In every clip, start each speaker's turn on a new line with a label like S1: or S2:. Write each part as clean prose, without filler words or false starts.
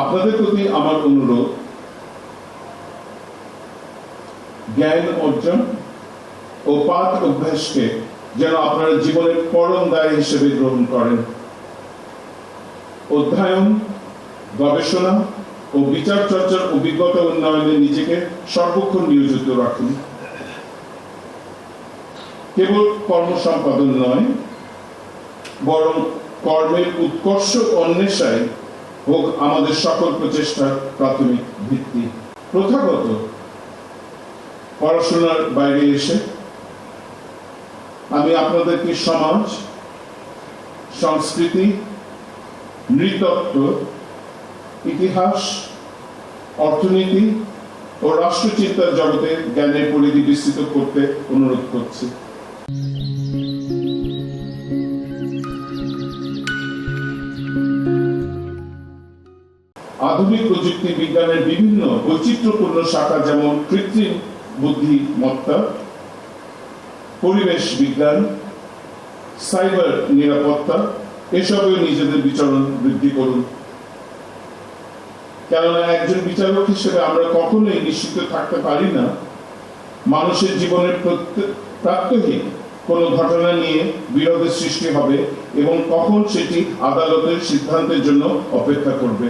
S1: আপনাদের প্রতি আমার অনুরোধ, জ্ঞান অর্জন ও পাঠ অভ্যাসকে যেন আপনারা জীবনের পরম দায় হিসেবে গ্রহণ করেন। অধ্যয়ন, গবেষণা ও বিচার চর্চার অভিজ্ঞতা উন্নয়নে নিজেকে সর্বক্ষণ নিয়োজিত রাখুন। কেবল কর্ম সম্পাদন নয়, বরং কর্মের উৎকর্ষ অন্বেষায় হোক আমাদের সকল প্রচেষ্টার প্রাথমিক ভিত্তি। প্রথাগত পড়াশোনার বাইরে এসে আমি আপনাদেরকে সমাজ, সংস্কৃতি, নৃতত্ত্ব, ইতিহাস, অর্থনীতি ও রাষ্ট্রচিন্তার জগতে জ্ঞানের পরিধি বিস্তৃত করতে অনুরোধ করছি। আধুনিক প্রযুক্তি বিজ্ঞানের বিভিন্ন বৈচিত্র্যপূর্ণ শাখা যেমন কৃত্রিম বুদ্ধিমত্তা, পরিবেশ বিজ্ঞান, সাইবার নিরাপত্তা, এসবেও নিজেদের বিচরণ বৃদ্ধি করুন। কেননা একজন বিচারক হিসেবে আমরা কখনোই নিশ্চিত থাকতে পারি না মানুষের জীবনের প্রাত্যহিক কোন ঘটনা নিয়ে বিরোধের সৃষ্টি হবে এবং কখন সেটি আদালতের সিদ্ধান্তের জন্য অপেক্ষা করবে।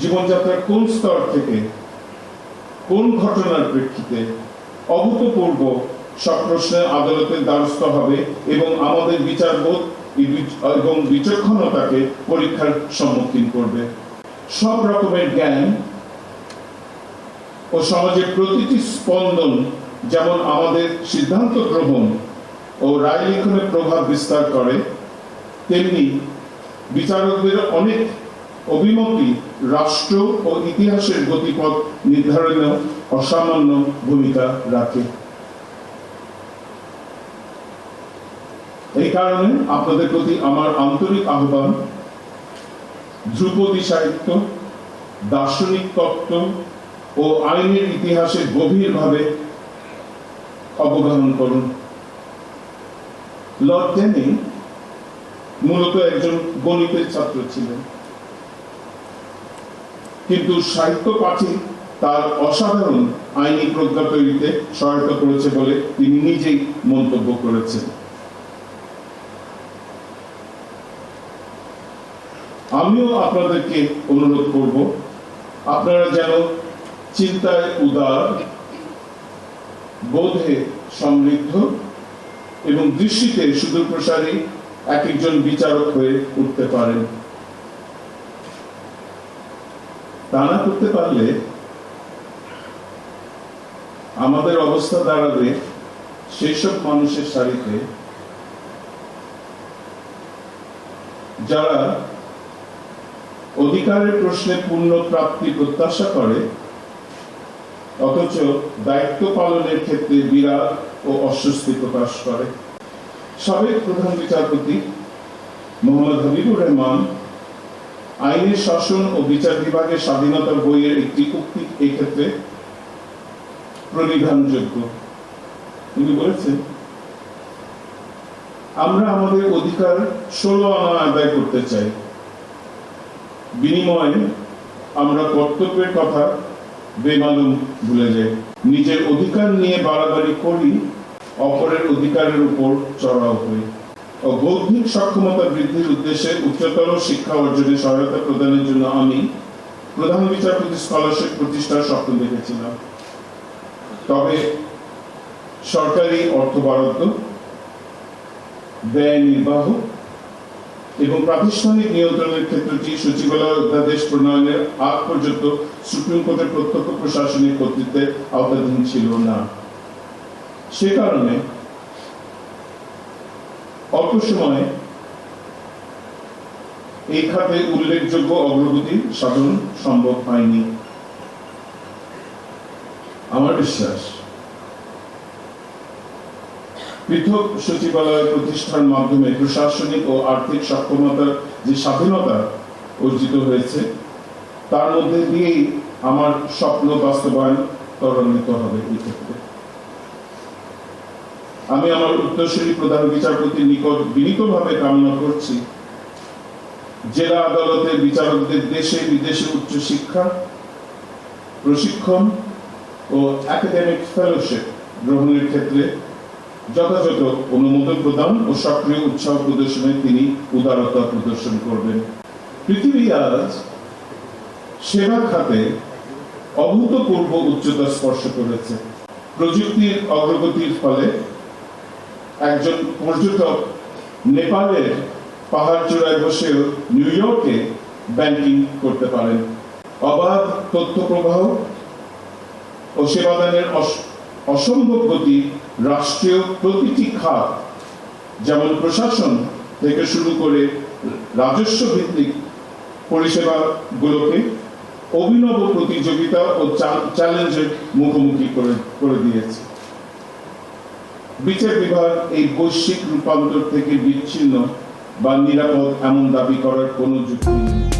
S1: জীবনযাত্রার কোন স্তর থেকে কোন ঘটনার প্রেক্ষিতে অভূতপূর্ব সব প্রশ্নে আদালতের দ্বারস্থ হবে এবং আমাদের বিচারবোধ এবং বিচক্ষণতাকে পরীক্ষার সম্মুখীন করবে। সব রকমের জ্ঞান ও সমাজের প্রতিটি স্পন্দন যেমন আমাদের সিদ্ধান্ত গ্রহণ ও রায় লিখনের প্রভাব বিস্তার করে, তেমনি বিচারকদের অনেক অভিমতই রাষ্ট্র ও ইতিহাসের গতিপথ নির্ধারণেও অসামান্য ভূমিকা রাখে। এই কারণে আপনাদের প্রতি আমার আন্তরিক আহ্বান, ধ্রুপদী সাহিত্য, দার্শনিক তত্ত্ব ও আইনের ইতিহাসে গভীরভাবে অবগাহন করুন। লর্ড ক্যানিং মূলত একজন গণিতের ছাত্র ছিলেন, কিন্তু সাহিত্য পাঠে তার অসাধারণ আইনি প্রজ্ঞা তৈরিতে সহায়তা করেছে বলে তিনি নিজেই মন্তব্য করেছেন। আমিও আপনাদেরকে অনুরোধ করব, আপনারা যেন চিন্তায় উদার, বোধে সমৃদ্ধ এবং দৃষ্টিতে সুদূরপ্রসারী এক একজন বিচারক হয়ে উঠতে পারেন। তা না করতে পারলে আমাদের অবস্থা দাঁড়াবে সেই সব মানুষের সারিতে যারা অধিকারের প্রশ্নে পূর্ণ প্রাপ্তি প্রত্যাশা করে, অথচ দায়িত্ব পালনের ক্ষেত্রে বিরাগ ও অস্বস্তি প্রকাশ করে। সাবেক প্রধান বিচারপতি মোহাম্মদ হাবিবুর রহমান আইনের শাসন ও বিচার বিভাগের স্বাধীনতা বইয়ের একটি উক্তি এই ক্ষেত্রে প্রণিধানযোগ্য। তিনি বলেছেন, আমরা আমাদের অধিকার 16 আনা আদায় করতে চাই, বিনিময়ে আমরা কর্তব্যের কথা বেমালুম ভুলে যাই। নিজের অধিকার নিয়ে বাড়াবাড়ি করি, অপরের অধিকারের উপর চড়াও হই। ও বৌদ্ধিক সক্ষমতা বৃদ্ধির উদ্দেশ্যে উচ্চতর শিক্ষা অর্জনে সহায়তা প্রদানের জন্য আমি প্রধান বিচারপতি স্কলারশিপ প্রতিষ্ঠার স্বপ্ন দেখেছিলাম। তবে সরকারি অর্থ বরাদ্দ, ব্যয় নির্বাহ এবং প্রাতিষ্ঠানিক নিয়ন্ত্রণের ক্ষেত্রটি সচিবালয় অধ্যাদেশ প্রণয়নের আগ পর্যন্ত সুপ্রিম কোর্টের প্রত্যক্ষ প্রশাসনিক কর্তৃত্বের আওতাধীন ছিল না। সে কারণে অল্প সময়ে এই খাতে উল্লেখযোগ্য অগ্রগতি সাধন সম্ভব হয়নি। আমার বিশ্বাস পৃথক সচিবালয় প্রতিষ্ঠার মাধ্যমে প্রশাসনিক ও আর্থিক সক্ষমতার যে স্বাধীনতা অর্জিত হয়েছে, তার মধ্যে দিয়েই আমার স্বপ্ন বাস্তবায়ন ত্বরান্বিত হবে। এই ক্ষেত্রে আমি আমার উত্তরসূরি প্রধান বিচারপতির নিকট বিনীতভাবে কামনা করছি জেলা আদালতের বিচারকদের দেশে বিদেশে উচ্চশিক্ষা, প্রশিক্ষণ ও একাডেমিক ফেলোশিপ গ্রহণের ক্ষেত্রে যথাযথ অনুমোদন প্রদান ও সক্রিয় উৎসাহ প্রদর্শনে তিনি উদারতা প্রদর্শন করবেন। পৃথিবী আজ সেবা খাতে অভূতপূর্ব উচ্চতা স্পর্শ করেছে। প্রযুক্তির অগ্রগতির ফলে একজন পর্যটক নেপালের পাহাড় চূড়ায় বসেও নিউ ইয়র্কে ব্যাংকিং করতে পারেন। অবাধ তথ্য প্রবাহ ও সেবাদানের অসম্ভব গতি রাষ্ট্রীয় প্রতিটি খাত, যেমন প্রশাসন থেকে শুরু করে রাজস্ব ভিত্তিক পরিষেবাগুলোকে অভিনব প্রতিযোগিতা ও চ্যালেঞ্জের মুখোমুখি করে দিয়েছে। বিচার বিভাগ এই বৈশ্বিক রূপান্তর থেকে বিচ্ছিন্ন বা নিরাপদ এমন দাবি করার কোনো যুক্তি নেই।